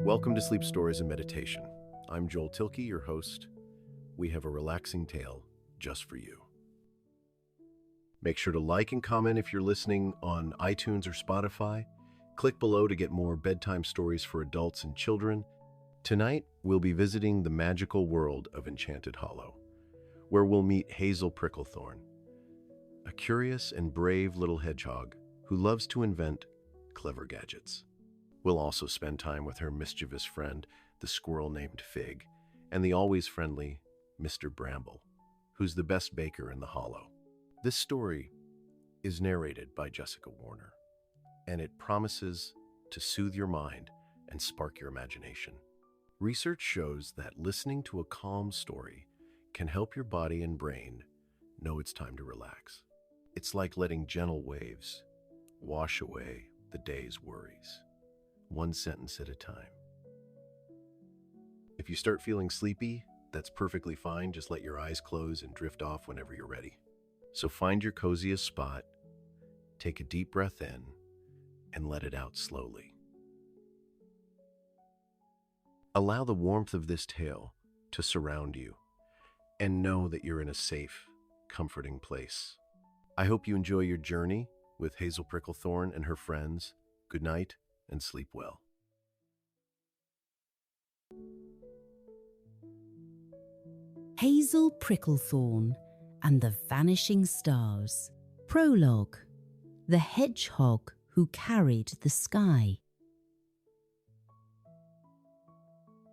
Welcome to Sleep Stories and Meditation. I'm Joel Thielke, your host. We have a relaxing tale just for you. Make sure to like and comment if you're listening on iTunes or Spotify. Click below to get more bedtime stories for adults and children. Tonight, we'll be visiting the magical world of Enchanted Hollow, where we'll meet Hazel Pricklethorn, a curious and brave little hedgehog who loves to invent clever gadgets. We'll also spend time with her mischievous friend, the squirrel named Fig, and the always friendly Mr. Bramble, who's the best baker in the hollow. This story is narrated by Jessica Warner, and it promises to soothe your mind and spark your imagination. Research shows that listening to a calm story can help your body and brain know it's time to relax. It's like letting gentle waves wash away the day's worries, one sentence at a time. If you start feeling sleepy, that's perfectly fine. Just let your eyes close and drift off whenever you're ready. So find your coziest spot, take a deep breath in, and let it out slowly. Allow the warmth of this tale to surround you, and know that you're in a safe, comforting place. I hope you enjoy your journey with Hazel Pricklethorn and her friends. Good night and sleep well. Hazel Pricklethorn and the Vanishing Stars. Prologue: The Hedgehog Who Carried the Sky.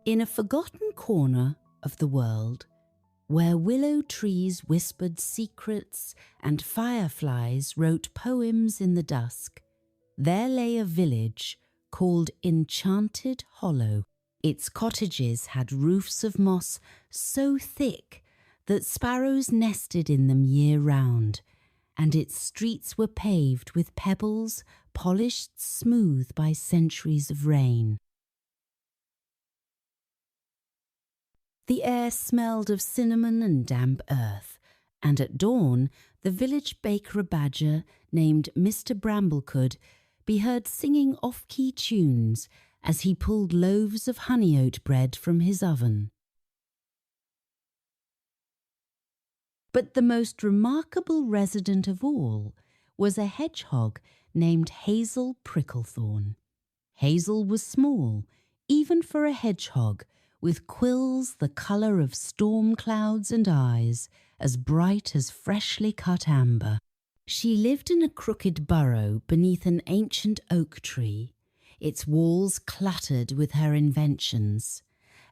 In a forgotten corner of the world, where willow trees whispered secrets and fireflies wrote poems in the dusk, there lay a village called Enchanted Hollow. Its cottages had roofs of moss so thick that sparrows nested in them year-round, and its streets were paved with pebbles polished smooth by centuries of rain. The air smelled of cinnamon and damp earth, and at dawn the village baker-badger named Mr. Bramble could be heard singing off-key tunes as he pulled loaves of honey oat bread from his oven. But the most remarkable resident of all was a hedgehog named Hazel Pricklethorn. Hazel was small, even for a hedgehog, with quills the colour of storm clouds and eyes as bright as freshly cut amber. She lived in a crooked burrow beneath an ancient oak tree, its walls cluttered with her inventions: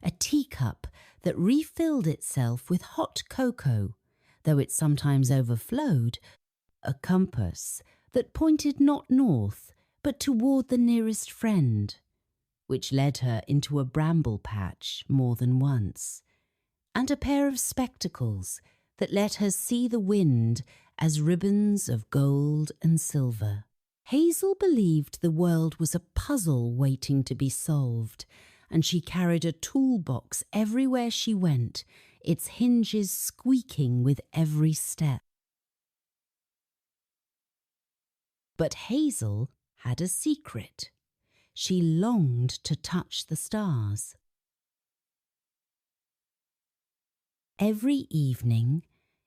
a teacup that refilled itself with hot cocoa, though it sometimes overflowed, a compass that pointed not north but toward the nearest friend, which led her into a bramble patch more than once, and a pair of spectacles that let her see the wind as ribbons of gold and silver. Hazel believed the world was a puzzle waiting to be solved, and she carried a toolbox everywhere she went, its hinges squeaking with every step. But Hazel had a secret. She longed to touch the stars. Every evening,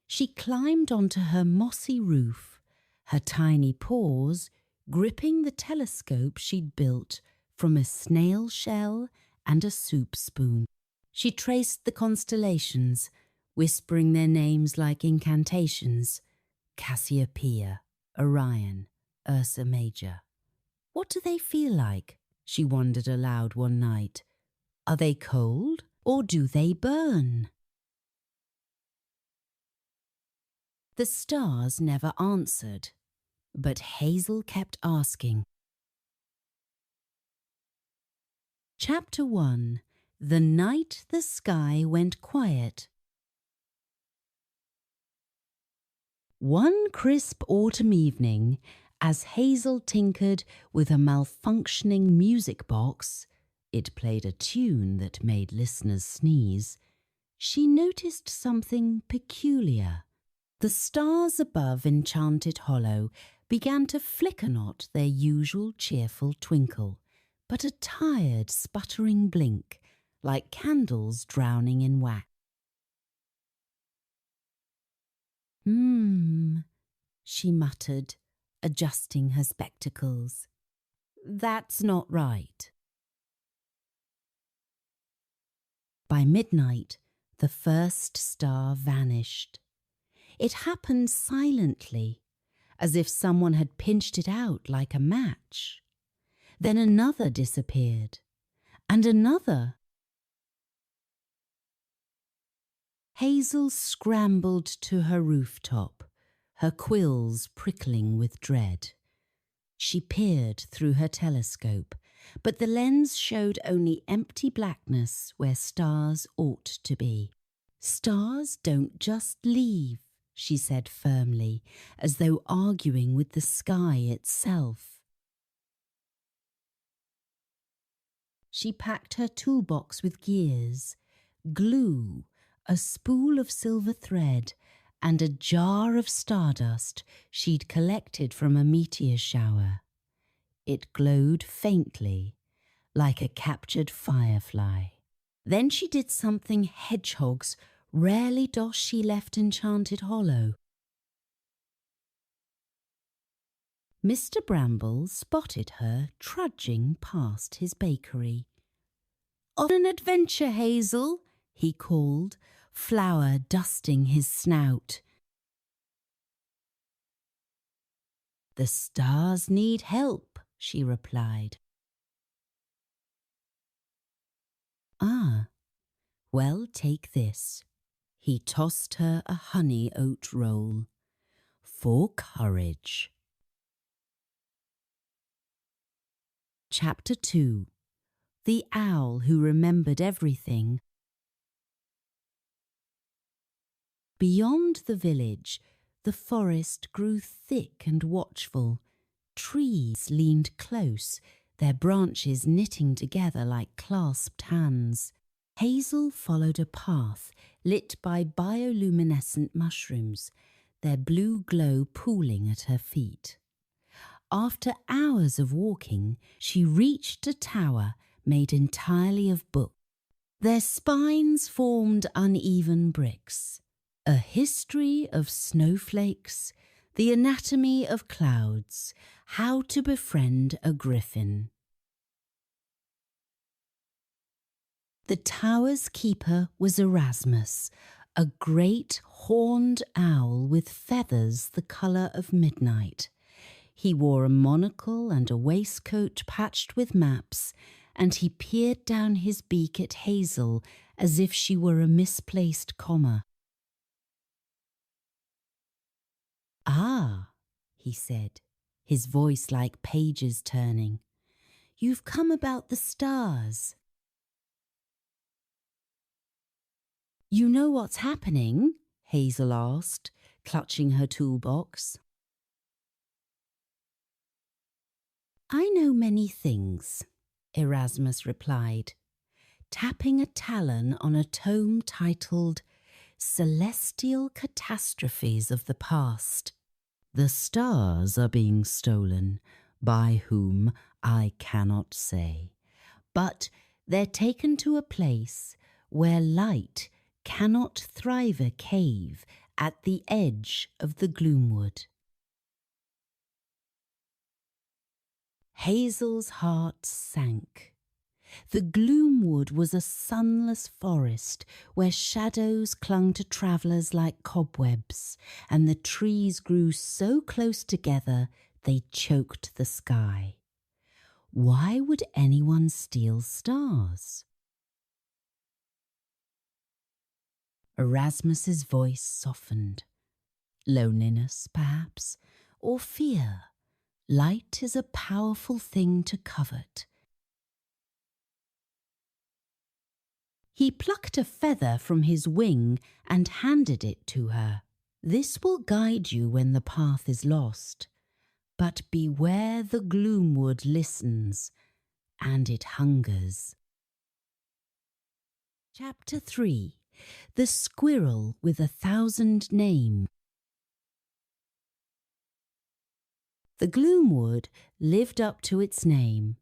she climbed onto her mossy roof, her tiny paws gripping the telescope she'd built from a snail shell and a soup spoon. She traced the constellations, whispering their names like incantations: Cassiopeia, Orion, Ursa Major. What do they feel like? She wondered aloud one night. Are they cold or do they burn? The stars never answered, but Hazel kept asking. Chapter 1: The Night the Sky Went Quiet. One crisp autumn evening, as Hazel tinkered with a malfunctioning music box — it played a tune that made listeners sneeze — she noticed something peculiar. The stars above Enchanted Hollow began to flicker not their usual cheerful twinkle, but a tired, sputtering blink, like candles drowning in wax. She muttered, adjusting her spectacles. That's not right. By midnight, the first star vanished. It happened silently, as if someone had pinched it out like a match. Then another disappeared, and another. Hazel scrambled to her rooftop, her quills prickling with dread. She peered through her telescope, but the lens showed only empty blackness where stars ought to be. Stars don't just leave, she said firmly, as though arguing with the sky itself. She packed her toolbox with gears, glue, a spool of silver thread, and a jar of stardust she'd collected from a meteor shower. It glowed faintly, like a captured firefly. Then she did something hedgehogs rarely does she left Enchanted Hollow. Mr. Bramble spotted her trudging past his bakery. "On an adventure, Hazel," he called, flour dusting his snout. "The stars need help," she replied. "Ah, well, take this." He tossed her a honey oat roll. "For courage." Chapter 2. The Owl Who Remembered Everything. Beyond the village, the forest grew thick and watchful. Trees leaned close, their branches knitting together like clasped hands. Hazel followed a path lit by bioluminescent mushrooms, their blue glow pooling at her feet. After hours of walking, she reached a tower made entirely of books. Their spines formed uneven bricks. A history of snowflakes, the anatomy of clouds, how to befriend a griffin. The tower's keeper was Erasmus, a great horned owl with feathers the colour of midnight. He wore a monocle and a waistcoat patched with maps, and he peered down his beak at Hazel as if she were a misplaced comma. "Ah," he said, his voice like pages turning. "You've come about the stars." "You know what's happening?" Hazel asked, clutching her toolbox. "I know many things," Erasmus replied, tapping a talon on a tome titled Celestial Catastrophes of the Past. "The stars are being stolen, by whom I cannot say, but they're taken to a place where light cannot thrive a cave at the edge of the Gloomwood." Hazel's heart sank. The Gloomwood was a sunless forest where shadows clung to travellers like cobwebs, and the trees grew so close together they choked the sky. Why would anyone steal stars? Erasmus's voice softened. Loneliness, perhaps, or fear. Light is a powerful thing to covet. He plucked a feather from his wing and handed it to her. "This will guide you when the path is lost. But beware the Gloomwood listens, and it hungers." Chapter 3. The Squirrel with 1,000 Names. The Gloomwood lived up to its name.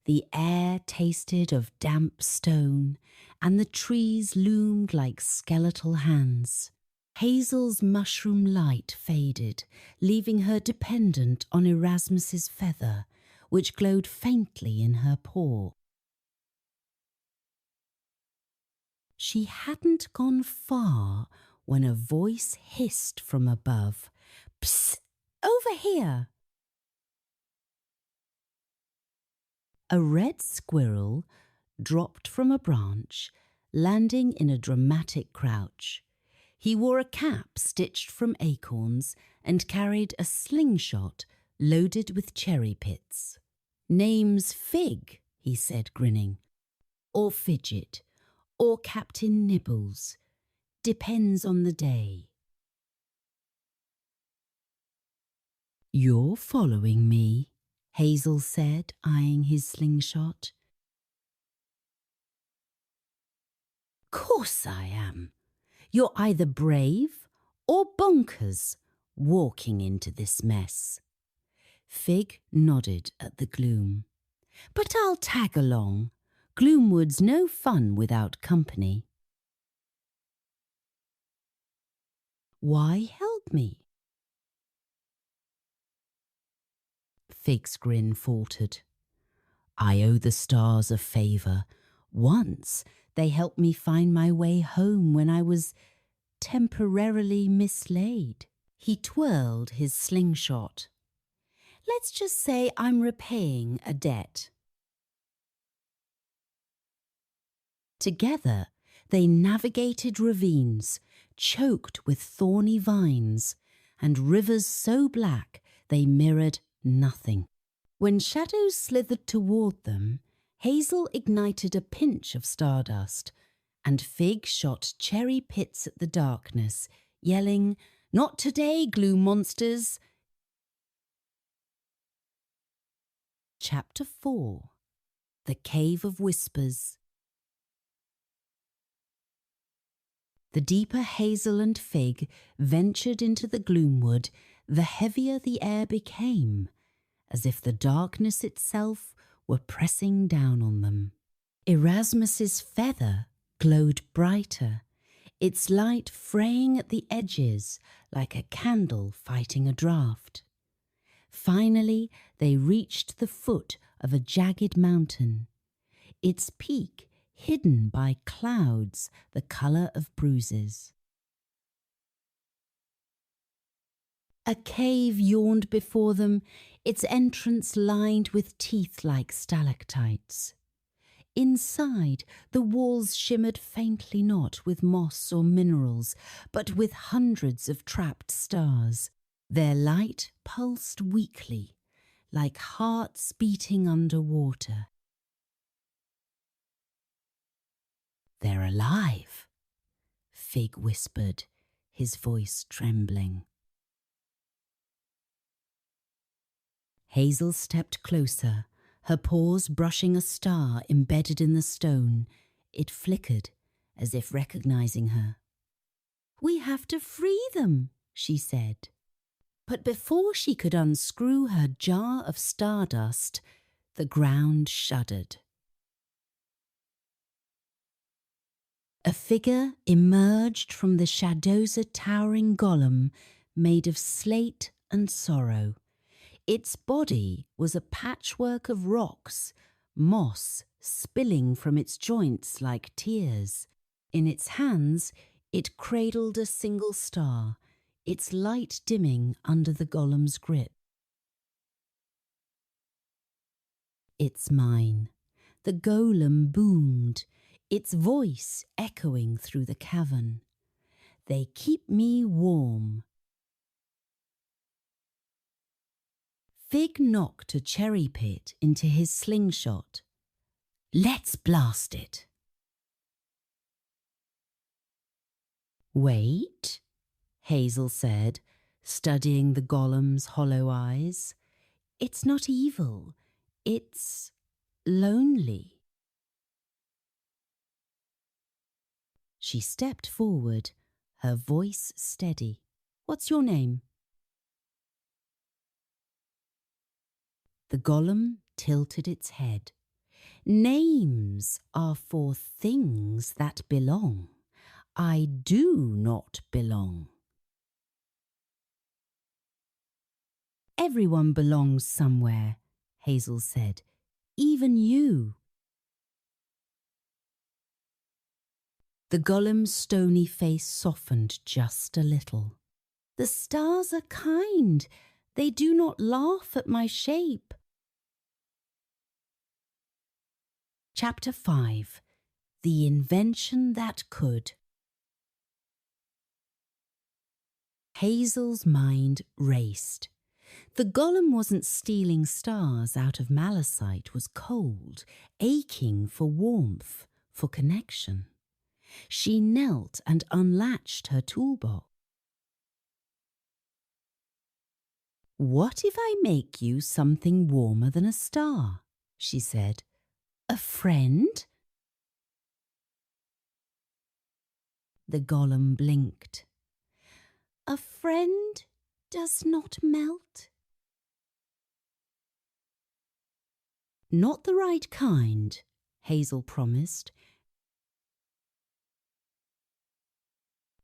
The air tasted of damp stone, and the trees loomed like skeletal hands. Hazel's mushroom light faded, leaving her dependent on Erasmus's feather, which glowed faintly in her paw. She hadn't gone far when a voice hissed from above. "Psst! Over here!" A red squirrel dropped from a branch, landing in a dramatic crouch. He wore a cap stitched from acorns and carried a slingshot loaded with cherry pits. "Name's Fig," he said, grinning. "Or Fidget, or Captain Nibbles. Depends on the day." "You're following me," Hazel said, eyeing his slingshot. "Course I am. You're either brave or bonkers, walking into this mess." Fig nodded at the gloom. "But I'll tag along. Gloomwood's no fun without company." "Why help me?" Fig's grin faltered. "I owe the stars a favour. Once they helped me find my way home when I was temporarily mislaid." He twirled his slingshot. "Let's just say I'm repaying a debt." Together, they navigated ravines, choked with thorny vines, and rivers so black they mirrored nothing. When shadows slithered toward them, Hazel ignited a pinch of stardust, and Fig shot cherry pits at the darkness, yelling, "Not today, gloom monsters!" Chapter 4. The Cave of Whispers. The deeper Hazel and Fig ventured into the Gloomwood, the heavier the air became, as if the darkness itself were pressing down on them. Erasmus's feather glowed brighter, its light fraying at the edges like a candle fighting a draught. Finally, they reached the foot of a jagged mountain, its peak hidden by clouds the colour of bruises. A cave yawned before them, its entrance lined with teeth-like stalactites. Inside, the walls shimmered faintly not with moss or minerals, but with hundreds of trapped stars. Their light pulsed weakly, like hearts beating under water. "They're alive," Fig whispered, his voice trembling. Hazel stepped closer, her paws brushing a star embedded in the stone. It flickered, as if recognizing her. "We have to free them," she said. But before she could unscrew her jar of stardust, the ground shuddered. A figure emerged from the shadows, a towering golem made of slate and sorrow. Its body was a patchwork of rocks, moss spilling from its joints like tears. In its hands, it cradled a single star, its light dimming under the golem's grip. "It's mine." The golem boomed, its voice echoing through the cavern. "They keep me warm." Fig knocked a cherry pit into his slingshot. "Let's blast it." "Wait," Hazel said, studying the golem's hollow eyes. "It's not evil. It's lonely." She stepped forward, her voice steady. "What's your name?" The golem tilted its head. Names are for things that belong. I do not belong. Everyone belongs somewhere, Hazel said. Even you. The golem's stony face softened just a little. The stars are kind. They do not laugh at my shape. Chapter 5. The Invention That Could. Hazel's mind raced. The golem wasn't stealing stars out of malachite, it was cold, aching for warmth, for connection. She knelt and unlatched her toolbox. What if I make you something warmer than a star? She said. A friend? The golem blinked. A friend does not melt. Not the right kind, Hazel promised.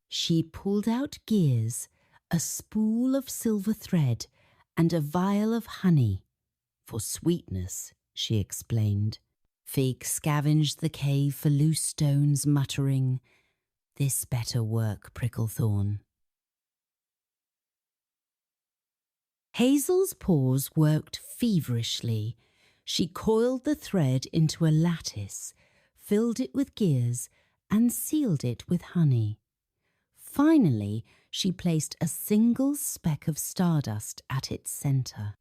She pulled out gears, a spool of silver thread, and a vial of honey. For sweetness, she explained. Fig scavenged the cave for loose stones, muttering, "This better work, Pricklethorn." Hazel's paws worked feverishly. She coiled the thread into a lattice, filled it with gears, and sealed it with honey. Finally, she placed a single speck of stardust at its centre.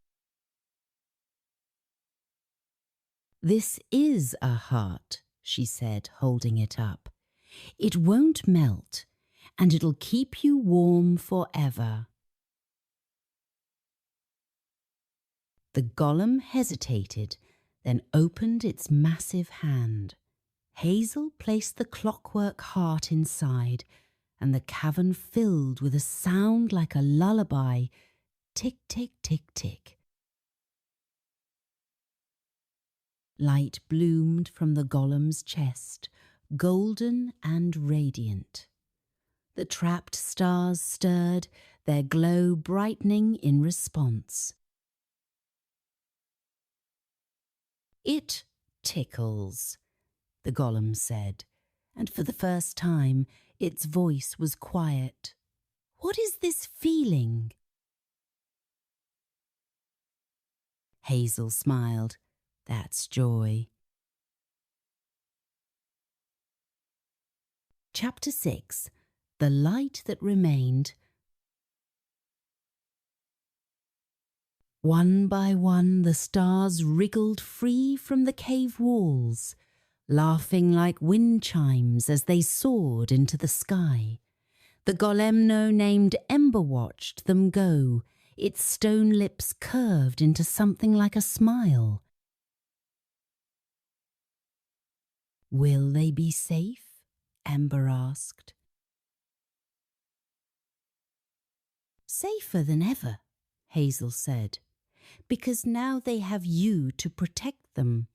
This is a heart, she said, holding it up. It won't melt, and it'll keep you warm forever. The golem hesitated, then opened its massive hand. Hazel placed the clockwork heart inside, and the cavern filled with a sound like a lullaby. Tick, tick, tick, tick. Light bloomed from the golem's chest, golden and radiant. The trapped stars stirred, their glow brightening in response. It tickles, the golem said, and for the first time its voice was quiet. What is this feeling? Hazel smiled. That's joy. Chapter 6. The Light That Remained. One by one the stars wriggled free from the cave walls, laughing like wind chimes as they soared into the sky. The golemno named Ember watched them go, its stone lips curved into something like a smile. Will they be safe? Ember asked. Safer than ever, Hazel said, because now they have you to protect them.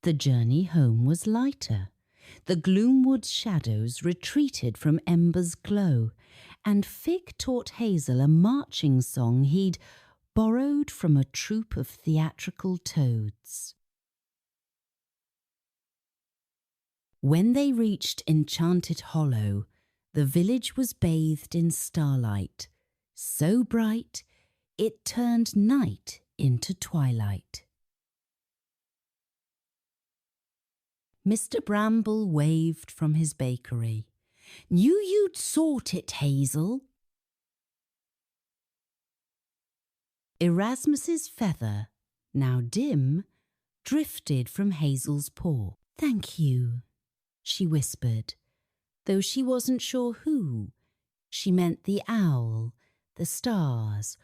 The journey home was lighter. The Gloomwood shadows retreated from Ember's glow, and Fig taught Hazel a marching song he'd borrowed from a troop of theatrical toads. When they reached Enchanted Hollow, the village was bathed in starlight, so bright it turned night into twilight. Mr. Bramble waved from his bakery. Knew you'd sort it, Hazel. Erasmus's feather, now dim, drifted from Hazel's paw. Thank you, she whispered, though she wasn't sure who. She meant the owl, the stars,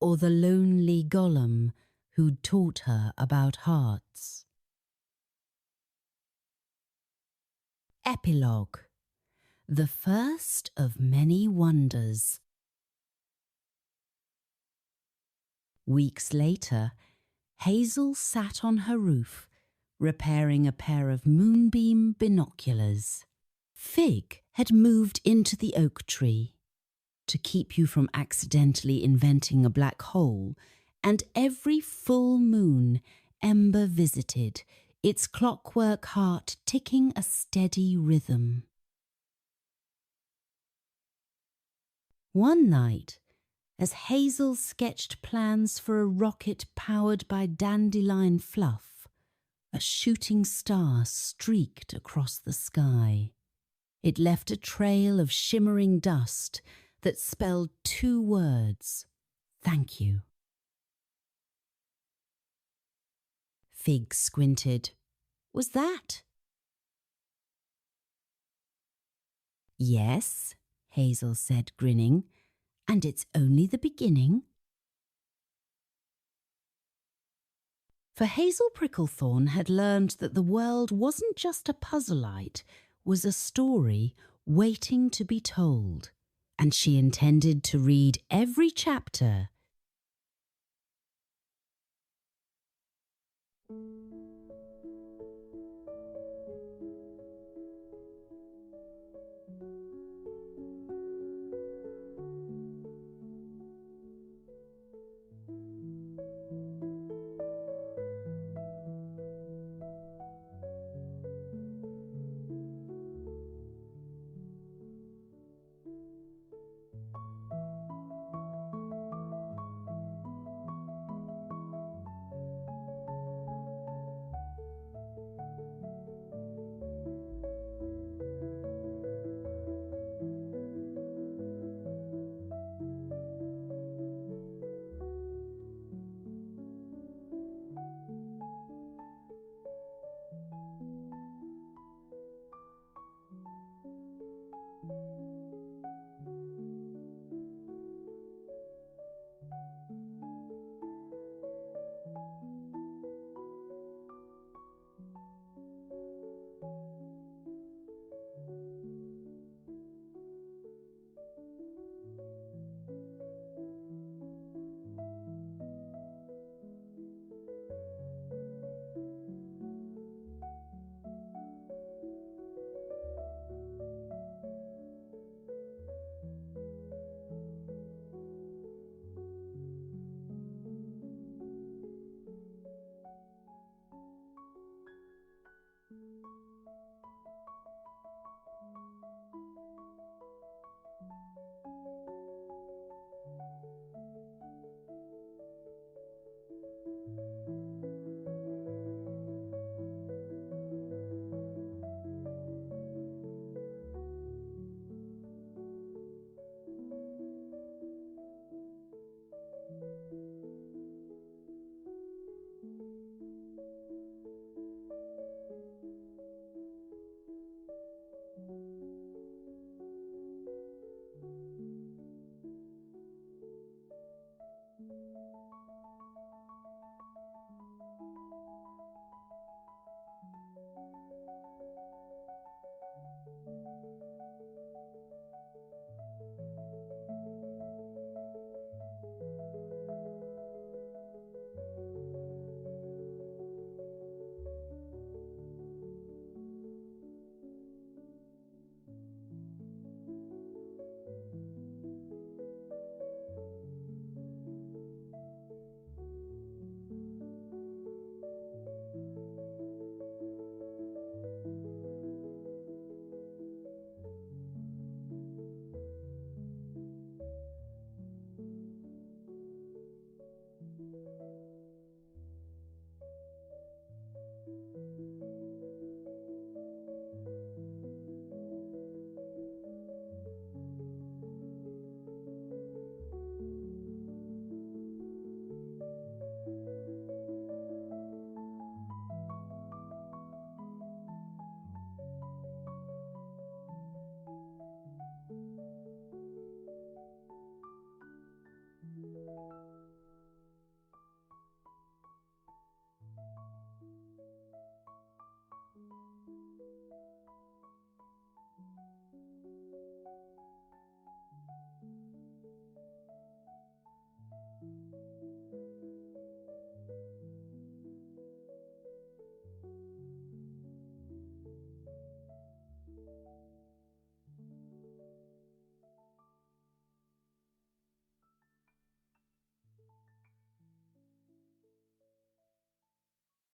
or the lonely golem who'd taught her about hearts. Epilogue. The first of many wonders. Weeks later, Hazel sat on her roof, repairing a pair of moonbeam binoculars. Fig had moved into the oak tree. To keep you from accidentally inventing a black hole, and every full moon Ember visited, its clockwork heart ticking a steady rhythm. One night, as Hazel sketched plans for a rocket powered by dandelion fluff, a shooting star streaked across the sky. It left a trail of shimmering dust that spelled 2 words: thank you. Fig squinted. Was that? Yes, Hazel said, grinning, and it's only the beginning. For Hazel Pricklethorn had learned that the world wasn't just a puzzleite, was a story waiting to be told, and she intended to read every chapter.